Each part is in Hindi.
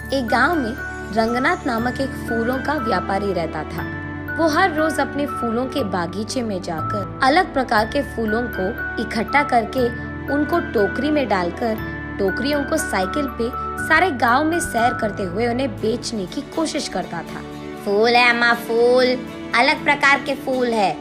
एक गांव में रंगनाथ नामक एक फूलों का व्यापारी रहता था। वो हर रोज अपने फूलों के बागीचे में जाकर अलग प्रकार के फूलों को इकट्ठा करके उनको टोकरी में डालकर टोकरियों को साइकिल पे सारे गांव में सैर करते हुए उन्हें बेचने की कोशिश करता था। फूल है अम्मा, फूल, अलग प्रकार के फूल है,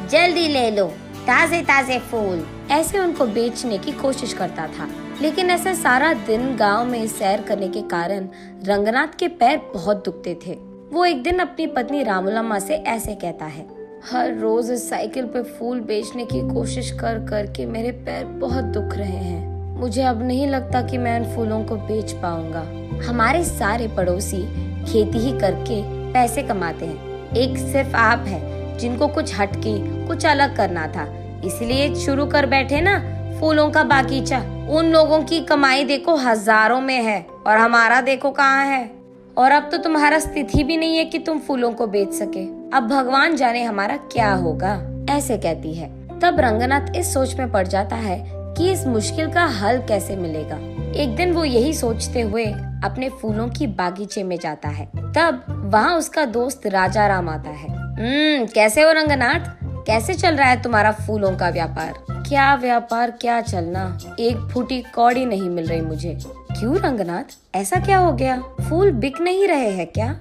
जल्दी ले लो, ताजे ताजे फूल। ऐसे उनको बेचने की कोशिश करता था। लेकिन ऐसे सारा दिन गांव में सैर करने के कारण रंगनाथ के पैर बहुत दुखते थे। वो एक दिन अपनी पत्नी रामूलम्मा से ऐसे कहता है, हर रोज इस साइकिल पे फूल बेचने की कोशिश कर कर के मेरे पैर बहुत दुख रहे हैं। मुझे अब नहीं लगता कि मैं इन फूलों को बेच पाऊंगा। हमारे सारे पड़ोसी खेती ही करके पैसे कमाते हैं, एक सिर्फ आप है जिनको कुछ हटके कुछ अलग करना था, इसलिए शुरू कर बैठे ना फूलों का बागीचा। उन लोगों की कमाई देखो हजारों में है और हमारा देखो कहाँ है। और अब तो तुम्हारा स्थिति भी नहीं है कि तुम फूलों को बेच सके। अब भगवान जाने हमारा क्या होगा, ऐसे कहती है। तब रंगनाथ इस सोच में पड़ जाता है कि इस मुश्किल का हल कैसे मिलेगा। एक दिन वो यही सोचते हुए अपने फूलों की बागीचे में जाता है। तब वहाँ उसका दोस्त राजा राम आता है। कैसे हो रंगनाथ, कैसे चल रहा है तुम्हारा फूलों का व्यापार? क्या व्यापार, क्या चलना, एक फूटी कौड़ी नहीं मिल रही मुझे। क्यों रंगनाथ, ऐसा क्या हो गया? फूल बिक नहीं रहे हैं क्या?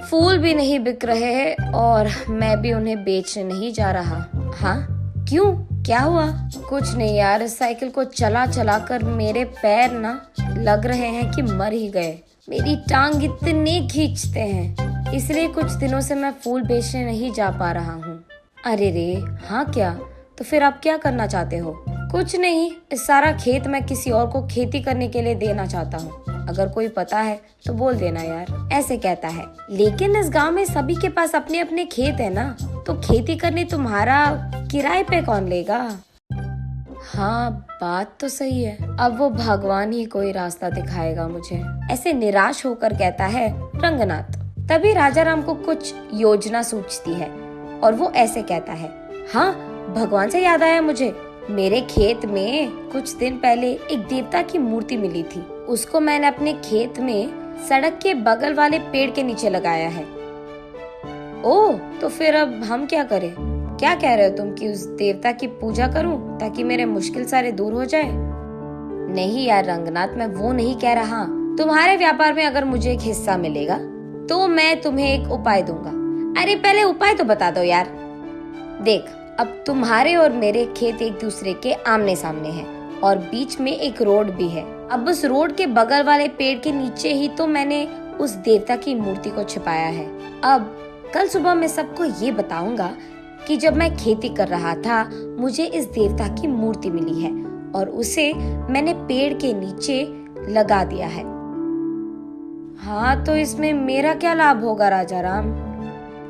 फूल भी नहीं बिक रहे हैं और मैं भी उन्हें बेचने नहीं जा रहा। हाँ, क्यों, क्या हुआ? कुछ नहीं यार, इस साइकिल को चला चला कर मेरे पैर ना लग रहे हैं कि मर ही गए। मेरी टांग इतने खींचते हैं, इसलिए कुछ दिनों से मैं फूल बेचने नहीं जा पा रहा हूँ। अरे रे, हाँ क्या? तो फिर आप क्या करना चाहते हो? कुछ नहीं, इस सारा खेत मैं किसी और को खेती करने के लिए देना चाहता हूँ। अगर कोई पता है तो बोल देना यार, ऐसे कहता है। लेकिन इस गांव में सभी के पास अपने अपने खेत है ना, तो खेती करने तुम्हारा किराए पे कौन लेगा? हाँ, बात तो सही है। अब वो भगवान ही कोई रास्ता दिखाएगा मुझे, ऐसे निराश होकर कहता है रंगनाथ। तभी राजा राम को कुछ योजना सूझती है और वो ऐसे कहता है, हाँ, भगवान से याद आया मुझे, मेरे खेत में कुछ दिन पहले एक देवता की मूर्ति मिली थी। उसको मैंने अपने खेत में सड़क के बगल वाले पेड़ के नीचे लगाया है। ओह, तो फिर अब हम क्या करें? क्या कह रहे हो तुम कि उस देवता की पूजा करूं ताकि मेरे मुश्किल सारे दूर हो जाए? नहीं यार रंगनाथ, मैं वो नहीं कह रहा। तुम्हारे व्यापार में अगर मुझे एक हिस्सा मिलेगा तो मैं तुम्हें एक उपाय दूंगा। अरे पहले उपाय तो बता दो यार। देख, अब तुम्हारे और मेरे खेत एक दूसरे के आमने सामने हैं और बीच में एक रोड भी है। अब उस रोड के बगल वाले पेड़ के नीचे ही तो मैंने उस देवता की मूर्ति को छिपाया है। अब कल सुबह मैं सबको ये बताऊंगा कि जब मैं खेती कर रहा था मुझे इस देवता की मूर्ति मिली है और उसे मैंने पेड़ के नीचे लगा दिया है। हाँ, तो इसमें मेरा क्या लाभ होगा राजा राम?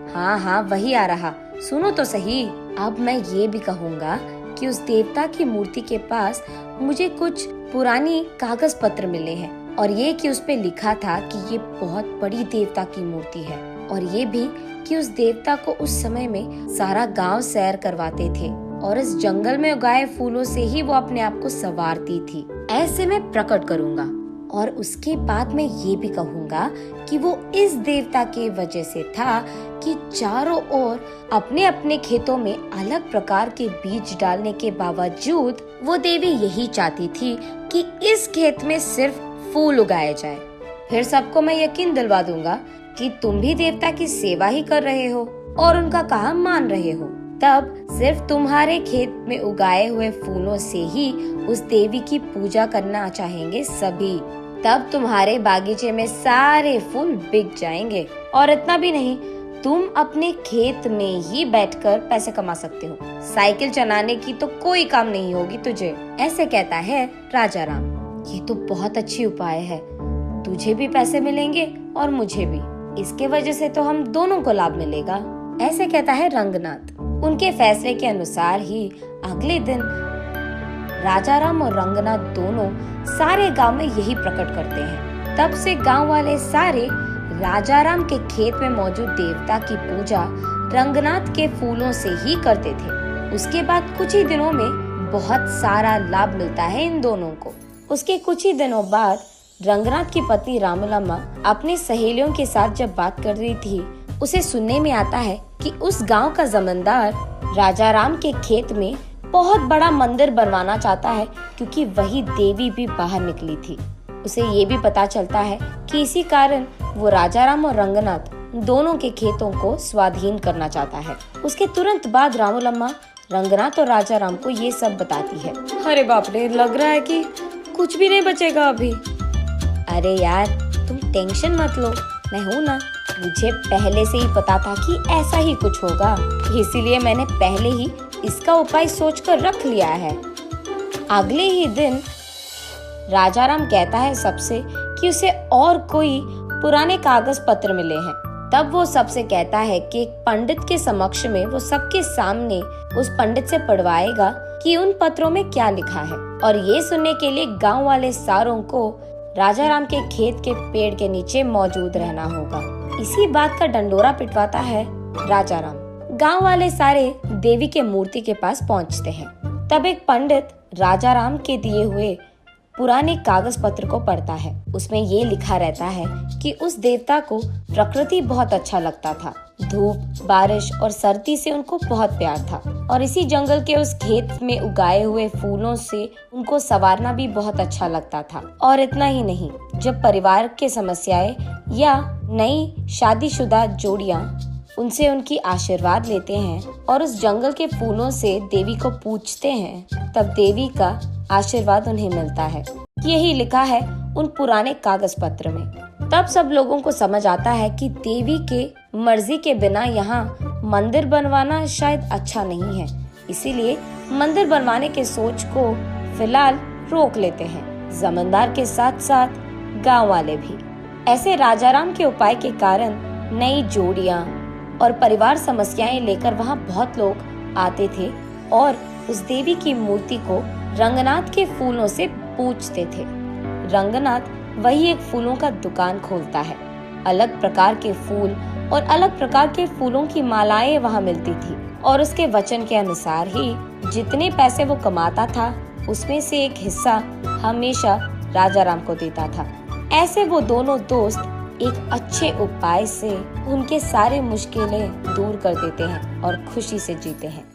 हाँ हाँ, वही आ रहा, सुनो तो सही। अब मैं ये भी कहूँगा कि उस देवता की मूर्ति के पास मुझे कुछ पुरानी कागज पत्र मिले हैं और ये कि उस पे लिखा था कि ये बहुत बड़ी देवता की मूर्ति है और ये भी कि उस देवता को उस समय में सारा गांव सैर करवाते थे और इस जंगल में उगाए फूलों से ही वो अपने आप को संवारती थी। ऐसे मैं प्रकट करूँगा और उसके बाद मैं ये भी कहूँगा कि वो इस देवता के वजह से था कि चारों ओर अपने अपने खेतों में अलग प्रकार के बीज डालने के बावजूद वो देवी यही चाहती थी कि इस खेत में सिर्फ फूल उगाए जाए। फिर सबको मैं यकीन दिलवा दूंगा कि तुम भी देवता की सेवा ही कर रहे हो और उनका काम मान रहे हो। तब सिर्फ तुम्हारे खेत में उगाए हुए फूलों से ही उस देवी की पूजा करना चाहेंगे सभी। तब तुम्हारे बागीचे में सारे फूल बिक जाएंगे और इतना भी नहीं, तुम अपने खेत में ही बैठकर पैसे कमा सकते हो। साइकिल चलाने की तो कोई काम नहीं होगी तुझे, ऐसे कहता है राजा राम। ये तो बहुत अच्छी उपाय है, तुझे भी पैसे मिलेंगे और मुझे भी। इसके वजह से तो हम दोनों को लाभ मिलेगा, ऐसे कहता है रंगनाथ। उनके फैसले के अनुसार ही अगले दिन राजा राम और रंगनाथ दोनों सारे गांव में यही प्रकट करते हैं। तब से गांव वाले सारे राजा राम के खेत में मौजूद देवता की पूजा रंगनाथ के फूलों से ही करते थे। उसके बाद कुछ ही दिनों में बहुत सारा लाभ मिलता है इन दोनों को। उसके कुछ ही दिनों बाद रंगनाथ की पत्नी रामूलम्मा अपनी सहेलियों के साथ जब बात कर रही थी, उसे सुनने में आता है कि उस गांव का जमींदार राजा राम के खेत में बहुत बड़ा मंदिर बनवाना चाहता है, क्योंकि वही देवी भी बाहर निकली थी। उसे ये भी पता चलता है कि इसी कारण वो राजा राम और रंगनाथ दोनों के खेतों को स्वाधीन करना चाहता है। उसके तुरंत बाद रामूलम्मा रंगनाथ और राजा राम को ये सब बताती है। अरे बाप रे, लग रहा है कि कुछ भी नहीं बचेगा अभी। अरे यार, तुम टेंशन मत लो, मैं हूँ ना। मुझे पहले से ही पता था कि ऐसा ही कुछ होगा, इसीलिए मैंने पहले ही इसका उपाय सोचकर रख लिया है। अगले ही दिन राजा राम कहता है सबसे कि उसे और कोई पुराने कागज पत्र मिले हैं। तब वो सबसे कहता है कि एक पंडित के समक्ष में वो सबके सामने उस पंडित से पढ़वाएगा कि उन पत्रों में क्या लिखा है। और ये सुनने के लिए गांव वाले सारों को राजा राम के खेत के पेड़ के नीचे मौजूद रहना होगा। इसी बात का डंडोरा पिटवाता है राजा राम। गांव वाले सारे देवी के मूर्ति के पास पहुंचते हैं। तब एक पंडित राजा राम के दिए हुए पुराने कागज पत्र को पढ़ता है। उसमें ये लिखा रहता है कि उस देवता को प्रकृति बहुत अच्छा लगता था। धूप, बारिश और सर्दी से उनको बहुत प्यार था, और इसी जंगल के उस खेत में उगाए हुए फूलों से उनको संवारना भी बहुत अच्छा लगता था। और इतना ही नहीं, जब परिवार के समस्याएं या नई शादीशुदा जोड़ियां उनसे उनकी आशीर्वाद लेते हैं और उस जंगल के फूलों से देवी को पूजते हैं, तब देवी का आशीर्वाद उन्हें मिलता है। यही लिखा है उन पुराने कागज पत्र में। तब सब लोगों को समझ आता है कि देवी के मर्जी के बिना यहाँ मंदिर बनवाना शायद अच्छा नहीं है, इसीलिए मंदिर बनवाने के सोच को फिलहाल रोक लेते हैं, जमींदार के साथ साथ गांव वाले भी। ऐसे राजा राम के उपाय के कारण नई जोड़ियां और परिवार समस्याएं लेकर वहाँ बहुत लोग आते थे और उस देवी की मूर्ति को रंगनाथ के फूलों से पूजते थे। रंगनाथ वही एक फूलों का दुकान खोलता है। अलग प्रकार के फूल और अलग प्रकार के फूलों की मालाएं वहाँ मिलती थी, और उसके वचन के अनुसार ही जितने पैसे वो कमाता था उसमें से एक हिस्सा हमेशा राजा राम को देता था। ऐसे वो दोनों दोस्त एक अच्छे उपाय से उनके सारे मुश्किलें दूर कर देते हैं और खुशी से जीते हैं।